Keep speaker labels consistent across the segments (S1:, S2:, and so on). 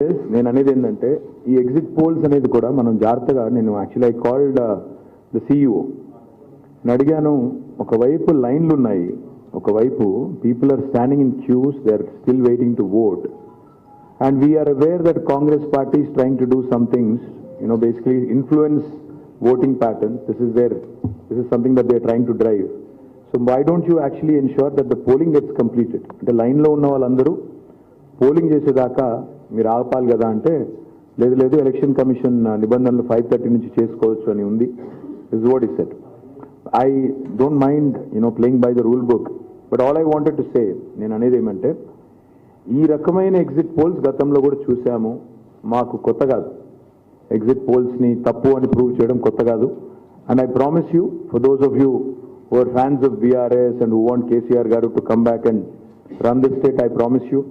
S1: నేను అనేది ఏంటంటే ఈ ఎగ్జిట్ పోల్స్ అనేది కూడా మనం జాగ్రత్తగా నేను actually I called the CEO అడిగాను. ఒకవైపు లైన్లు ఉన్నాయి, ఒకవైపు people are standing in queues, they are still waiting to vote, and we're aware that Congress party is trying to do some things, basically influence voting patterns. This is something that they are trying to drive. So why don't you actually ensure that the polling gets completed? అంటే లైన్లో ఉన్న వాళ్ళందరూ polling చేసేదాకా మీరు ఆపాలి కదా అంటే, లేదు ఎలక్షన్ కమిషన్ నిబంధనలు 5:30 నుంచి చేసుకోవచ్చు అని ఉంది. This is what he said. I don't mind playing by the rule book, but all I wanted to say, నేను అనేది ఏమంటే ఈ రకమైన ఎగ్జిట్ పోల్స్ గతంలో కూడా చూసాము, మాకు కొత్త కాదు. ఎగ్జిట్ పోల్స్ని తప్పు అని ప్రూవ్ చేయడం కొత్త కాదు. And I promise you, for those of you who are fans of BRS and who want KCR garu to come back and run this state, I promise you,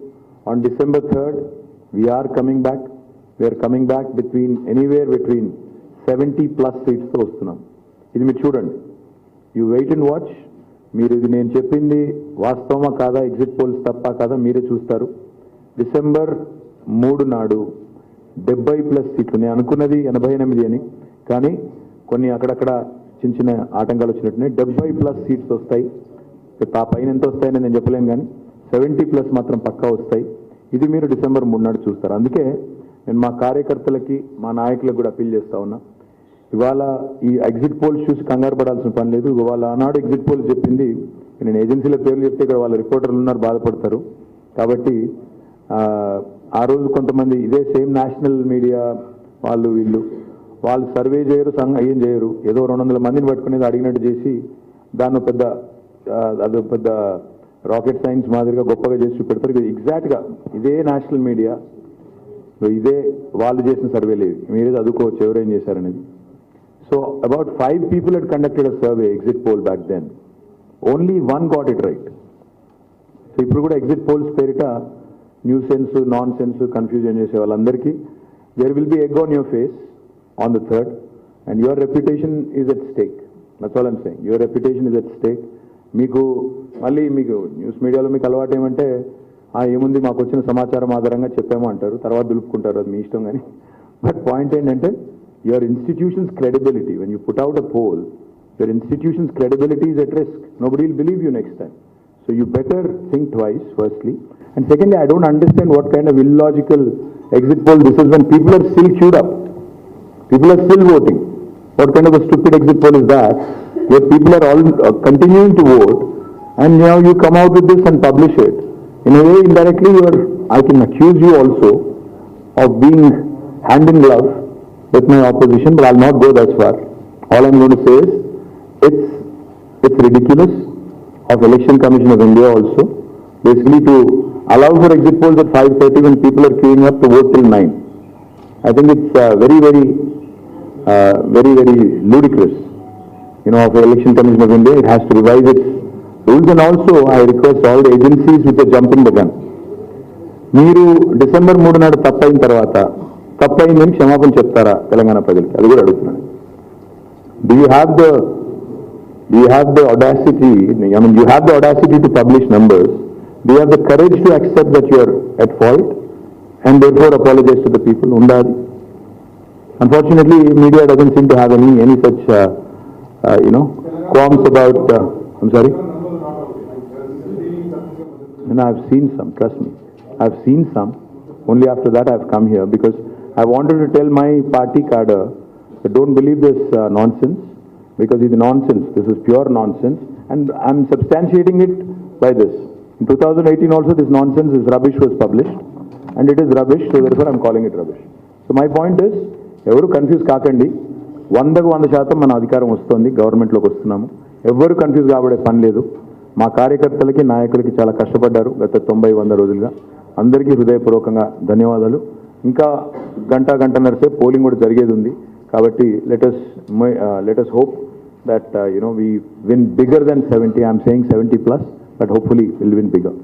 S1: on December 3rd, we are coming back. We are coming back anywhere between 70+ seats తో వస్తున్నాం. ఇది మీరు చూడండి, you wait and watch. మీరు ఇది నేను చెప్పింది వాస్తవమా కాదా, ఎగ్జిట్ పోల్స్ తప్ప కాదా మీరే చూస్తారు. December 3 నాడు 70+ సీట్లు. నేను అనుకున్నది 88 అని, కానీ కొన్ని అక్కడక్కడ చిన్న ఆటంకాలు వచ్చినట్టున్నాయి. 70+ సీట్స్ వస్తాయి. ఆ పైన ఎంత వస్తాయని నేను చెప్పలేను, కానీ 70+ మాత్రం పక్కా వస్తాయి. ఇది మీరు December 3 నాడు చూస్తారు. అందుకే నేను మా కార్యకర్తలకి, మా నాయకులకు కూడా అప్పీల్ చేస్తా ఉన్నా, ఇవాళ ఈ ఎగ్జిట్ పోల్స్ చూసి కంగారు పడాల్సిన పని లేదు. ఇవాళ ఆనాడు ఎగ్జిట్ పోల్స్ చెప్పింది, నేను ఏజెన్సీల పేర్లు చెప్తే ఇక్కడ వాళ్ళ రిపోర్టర్లు ఉన్నారు, బాధపడతారు. కాబట్టి ఆ రోజు కొంతమంది ఇదే సేమ్ నేషనల్ మీడియా వాళ్ళు సర్వే చేయరు, ఏం చేయరు, ఏదో 200 మందిని పట్టుకునేది అడిగినట్టు చేసి దాన్ని పెద్ద రాకెట్ సైన్స్ మాదిరిగా గొప్పగా చేసి చూపెడతారు. ఎగ్జాక్ట్గా ఇదే నేషనల్ మీడియా, ఇదే వాళ్ళు చేసిన సర్వేలు, మీరే చదువుకోవచ్చు ఎవరేం చేశారనేది. So about 5 people had conducted a survey, exit poll back then. Only 1 got it right. So ఇప్పుడు కూడా ఎగ్జిట్ పోల్స్ పేరిట new sense, non sense confusion చేసే వాళ్ళందరికీ there will be egg on your face on the 3rd, and your reputation is at stake. That's all I'm saying. Your reputation is at stake. మీకు news మీడియాలో మీకు అలవాటు ఏమంటే, ఏముంది మాకు వచ్చిన సమాచారం ఆధారంగా చెప్పాము అంటారు, తర్వాత దులుపుకుంటారు, అది మీ ఇష్టం. కానీ బట్ పాయింట్ ఏంటంటే, your institution's credibility, when you put out a poll, your institution's credibility is at risk. Nobody will believe you next time. So you better think twice, firstly. And secondly, I don't understand what kind of illogical exit poll this is when people are still queued up. People are still voting. What kind of a stupid exit poll is that? Where people are all continuing to vote, and now you come out with this and publish it. In a way, indirectly, I can accuse you also of being hand in glove with my opposition, but I'll not go that far. All I'm going to say is, it's ridiculous of Election Commission of India also, basically to allow for exit polls at 5:30 when people are queuing up to vote till 9. I think it's very ludicrous, of the Election Commission of India. It has to revise its rules, and also I request all the agencies which are jumping the gun. మీరు December 3 నాడు తప్పైన తర్వాత తప్పైందని క్షమాపణ చెప్తారా తెలంగాణ ప్రజలకి? అది కూడా అడుగుతున్నాను. Do you have the audacity? You have the audacity to publish numbers. Do you have the courage to accept that you are at fault and therefore apologize to the people? Undadi. Unfortunately, media doesn't seem to have any such qualms about. I'm sorry. And I've seen some. Trust me, I've seen some. Only after that I've come here, because I wanted to tell my party cadre that don't believe this nonsense, because it's nonsense. This is pure nonsense, and I'm substantiating it by this. In 2018 also, this nonsense, this rubbish was published, and it is rubbish, so therefore I'm calling it rubbish. So my point is, ఎవరు confuse కాకండి. 100% మన అధికారం వస్తుంది, గవర్నమెంట్లోకి వస్తున్నాము. ఎవరు confuse కాబడే పని లేదు. మా కార్యకర్తలకి, నాయకులకి చాలా కష్టపడ్డారు గత 90-100 రోజులుగా. అందరికీ హృదయపూర్వకంగా ధన్యవాదాలు. ఇంకా గంటన్నర సేపు పోలింగ్ కూడా జరిగేది ఉంది. కాబట్టి let us hope that we win bigger than 70. I'm saying 70+, but hopefully we'll win bigger.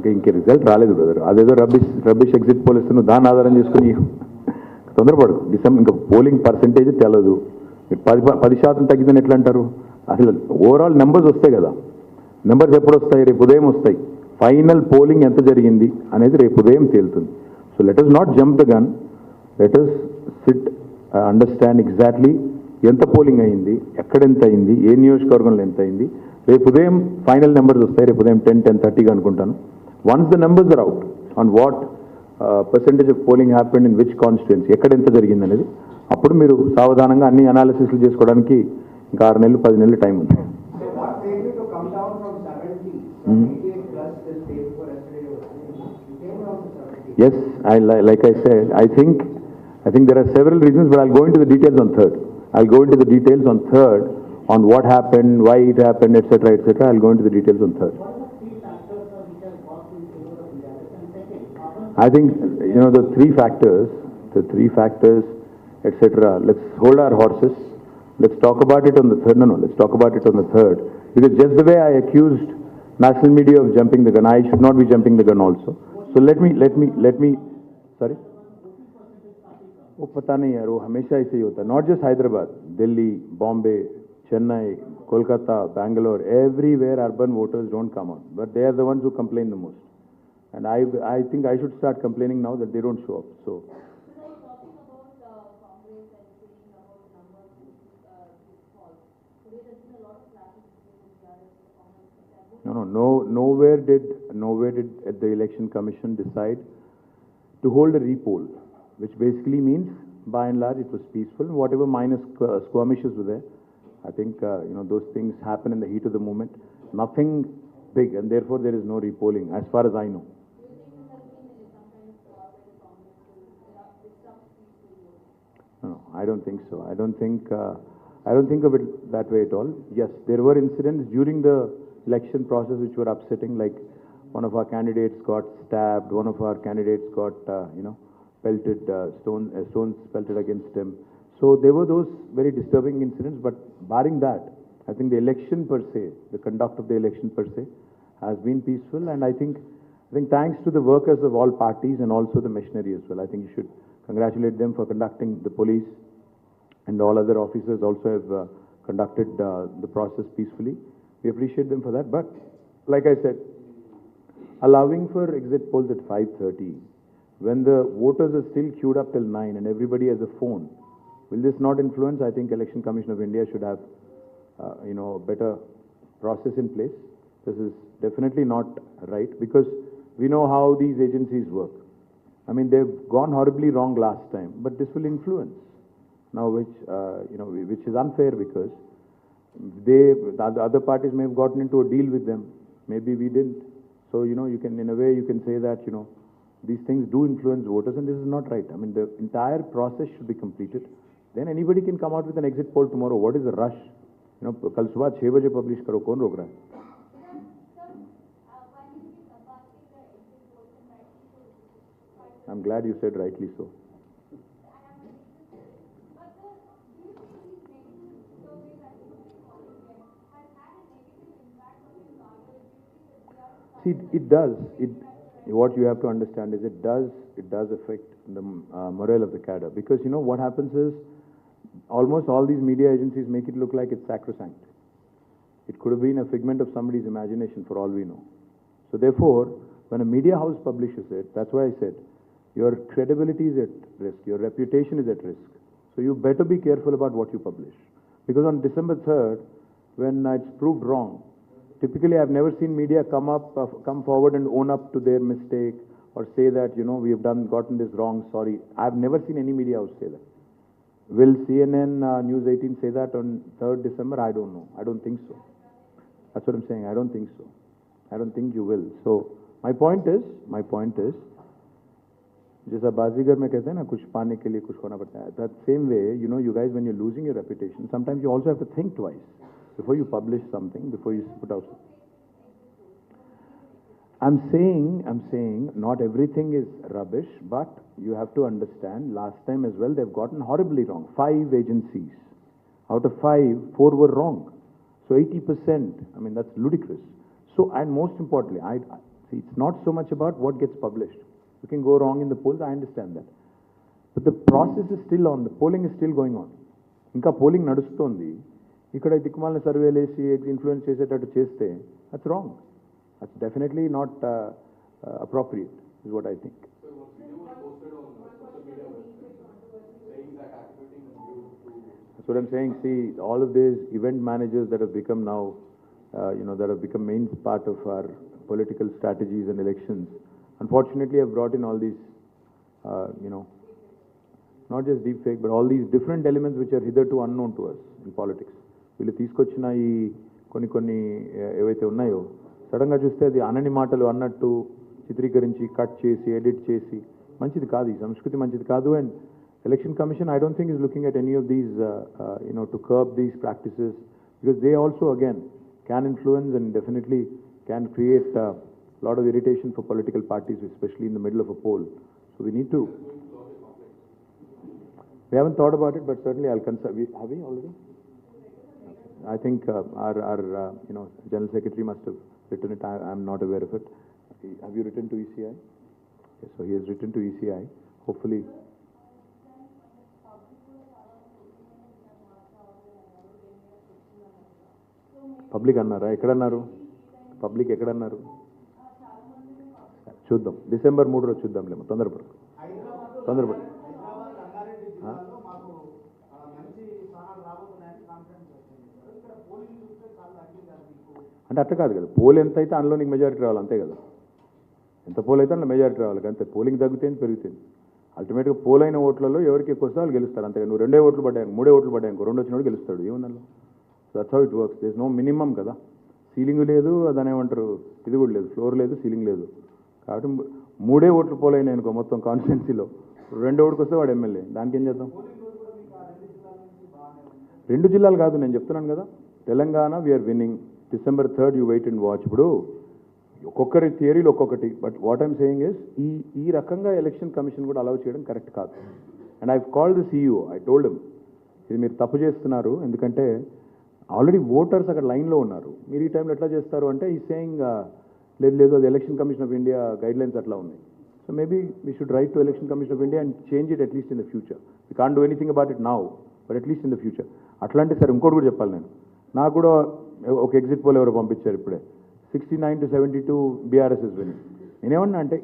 S1: ఇంకే రిజల్ట్ రాలేదు బ్రదర్. అదేదో రబ్బిష్ ఎగ్జిట్ పోల్ ఇస్తే నువ్వు దాన్ని ఆధారం చేసుకుని తొందరపడు. ఇంకా పోలింగ్ పర్సెంటేజ్ తెలదు. 10% తగ్గిందని ఎట్లా అంటారు? అసలు ఓవరాల్ నెంబర్స్ వస్తాయి కదా. నెంబర్స్ ఎప్పుడు వస్తాయి? రేపు ఉదయం వస్తాయి. ఫైనల్ పోలింగ్ ఎంత జరిగింది అనేది రేపు ఉదయం తేలుతుంది. So let us not jump the gun, let us SIT understand exactly ఎంత పోలింగ్ అయింది, ఎక్కడ ఎంత అయింది, ఏ నియోజకవర్గంలో ఎంత అయింది. రేపు ఉదయం ఫైనల్ నెంబర్స్ వస్తాయి, రేపు ఉదయం 10-10:30 అనుకుంటాను. Once the numbers are out on what percentage of polling happened in which constituency, ఎక్కడ ఎంత జరిగింది అనేది, అప్పుడు మీరు సావధానంగా అన్ని అనాలిసిస్లు చేసుకోవడానికి ఇంకా 6 నెలలు 10 నెలలు టైం ఉంది. Yes, like I said, I think there are several reasons, but I'll go into the details on third. On what happened, why it happened, etc., etc. I'll go into the details on third. I think, the three factors, etc. Let's hold our horses. Let's talk about it on the third. No, let's talk about it on the third. Because just the way I accused national media of jumping the gun, I should not be jumping the gun also. So let me, sorry? वो पता नहीं यार, वो हमेशा ऐसे ही होता है. Not just Hyderabad, Delhi, Bombay, Chennai, Kolkata, Bangalore, everywhere urban voters don't come out. But they are the ones who complain the most. And I think I should start complaining now that they don't show up. So. Nowhere did the Election Commission decide to hold a repoll, which basically means, by and large, it was peaceful. Whatever minor skirmishes were there, I think, those things happen in the heat of the moment. Nothing big, and therefore there is no repolling, as far as I know. No, I don't think so. I don't think of it that way at all. Yes, there were incidents during the election process which were upsetting, like one of our candidates got stabbed, one of our candidates got, pelted, stones pelted against him. So there were those very disturbing incidents, but barring that, I think the election per se, the conduct of the election per se, has been peaceful, and I think thanks to the workers of all parties and also the machinery as well. I think you should congratulate them for conducting. The police and all other officers also have conducted the process peacefully. We appreciate them for that. But like I said, allowing for exit polls at 5:30, when the voters are still queued up till 9 and everybody has a phone, will this not influence? I think Election Commission of India should have, a better process in place. This is definitely not right, because we know how these agencies work. I mean, they've gone horribly wrong last time, but this will influence now, which is unfair, because the other parties may have gotten into a deal with them. Maybe we didn't. So, you can, in a way, you can say that, these things do influence voters, and this is not right. I mean, the entire process should be completed. Then anybody can come out with an exit poll tomorrow. What is the rush? कल सुबह 6 बजे publish करो, कौन रोक रहा है? I'm glad you said rightly so. See, it does. What you have to understand is it does affect the morale of the cadre, because what happens is, almost all these media agencies make it look like it's sacrosanct. It could have been a figment of somebody's imagination, for all we know. So therefore, when a media house publishes it, that's why I said, your credibility is at risk, your reputation is at risk. So you better be careful about what you publish. Because on December 3rd, when it's proved wrong, typically I've never seen media come forward and own up to their mistake, or say that, we have gotten this wrong, sorry. I've never seen any media house say that. Will CNN, News 18 say that on 3rd December? I don't know. I don't think so. That's what I'm saying. I don't think so. I don't think you will. So my point is, जैसा बाजीगर में कहते हैं ना, कुछ पाने के लिए कुछ खोना पड़ता है. That same way, you guys, when you're losing your reputation, sometimes you also have to think twice before you publish something, before you put out. I'm saying not everything is rubbish, but you have to understand, last time as well, they've gotten horribly wrong. 5 agencies. Out of 5, 4 were wrong. So 80%, I mean, that's ludicrous. So, and most importantly, see, it's not so much about what gets published. You can go wrong in the polls, I understand that. But the process is still on, the polling is still going on. Inka polling nadustondi, ikkada dikkumalna survey lesi influence chesetatu cheste, that's wrong. That's definitely not appropriate, is what I think.
S2: So once video was posted on social media website saying that activating you to...
S1: That's what I'm saying. See, all of these event managers that have become now, that have become main part of our political strategies and elections, unfortunately have brought in all these, not just deep fake, but all these different elements which are hitherto unknown to us in politics. వీళ్ళు తీసుకొచ్చిన ఈ కొన్ని ఏవైతే ఉన్నాయో సడన్గా చూస్తే అది అనని మాటలు అన్నట్టు చిత్రీకరించి కట్ చేసి ఎడిట్ చేసి మంచిది కాదు, ఈ సంస్కృతి మంచిది కాదు. And election commission I don't think is looking at any of these to curb these practices, because they also again can influence and definitely can create lot of irritation for political parties, especially in the middle of a poll. So we need to... We haven't thought about it, but certainly I'll consult. Have we already? I think our General Secretary must have written it. I'm not aware of it. Have you written to ECI? Yes, so he has written to ECI. Hopefully... public అన్నారా? ఎక్కడన్నారు? Public ఎక్కడన్నారు? చూద్దాం, December 3 రోజు చూద్దాంలేమో, తొందరపడు. అంటే అట్లా కాదు కదా, pole ఎంత అయితే అందులో నీకు మెజారిటీ రావాలి, అంతే కదా. ఎంత పోల్ అయితే అందులో మెజారిటీ రావాలి, అంతే. పోలింగ్ తగ్గుతుంది పెరుగుతుంది. అల్టిమేట్గా పోల్ అయిన ఓట్లలో ఎవరికి ఎక్కువ వస్తే వాళ్ళు గెలుస్తారు, అంతే. నువ్వు 2 ఓట్లు పడ్డాయి, 3 ఓట్లు పడ్డాయి, 2 వచ్చినోడు గెలుస్తాడు, ఏముందల్లో. So that's how it works. There is no minimum కదా. సీలింగ్ లేదు, దాని ఏమంటారు, ఇది కూడా లేదు, ఫ్లోర్ లేదు, సీలింగ్ లేదు. కాబట్టి 3 ఓట్లు పోలైనాయి అనుకో మొత్తం కాన్స్టిట్యున్సీలో, 2 ఓటుకు వస్తే వాడు ఎమ్మెల్యే, దానికి ఏం చేద్దాం. 2 జిల్లాలు కాదు, నేను చెప్తున్నాను కదా, Telangana we're winning. December 3rd you wait and watch. ఇప్పుడు ఒక్కొక్కరి థియరీలు ఒక్కొక్కటి, but what I'm saying is ఈ రకంగా ఎలక్షన్ కమిషన్ కూడా అలౌ చేయడం కరెక్ట్ కాదు. And I called the CEO, I told him, ఇది మీరు తప్పు చేస్తున్నారు, ఎందుకంటే ఆల్రెడీ ఓటర్స్ అక్కడ లైన్లో ఉన్నారు, మీరు ఈ టైంలో ఎట్లా చేస్తారు అంటే ఈ సేయింగ్ లేదు, అది election commission of India guide lines అట్లా ఉన్నాయి. So maybe we should write to election commission of India and change it at least in the future. We can't do anything about it now, but at least in the future. అట్లాంటి సరే ఇంకోటి కూడా చెప్పాలి, నాకు కూడా ఒక ఎగ్జిట్ పోల్ ఎవరో పంపించారు ఇప్పుడే, 69-72 BRS ఇస్ విన్నింగ్. నేనేమన్నా అంటే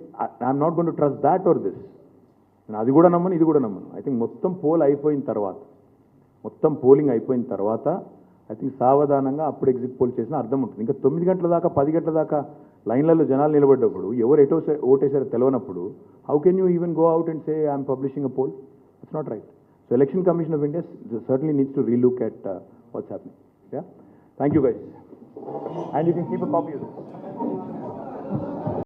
S1: I'm not going to trust that or this. నేను అది కూడా నమ్మను, ఇది కూడా నమ్మను. ఐ థింక్ మొత్తం పోలింగ్ అయిపోయిన తర్వాత ఐ థింక్ సావధానంగా అప్పుడు ఎగ్జిట్ పోల్ చేసిన అర్థం ఉంటుంది. ఇంకా 9 గంటల దాకా 10 గంటల దాకా లైన్లలో జనాలు నిలబడ్డప్పుడు ఎవరు ఓటేసారో తెలియనప్పుడు how can you even go out and say I'm publishing a poll? It's not right. So election commission of India certainly needs to relook at what's happening. Yeah, thank you guys, and you can keep a copy of this.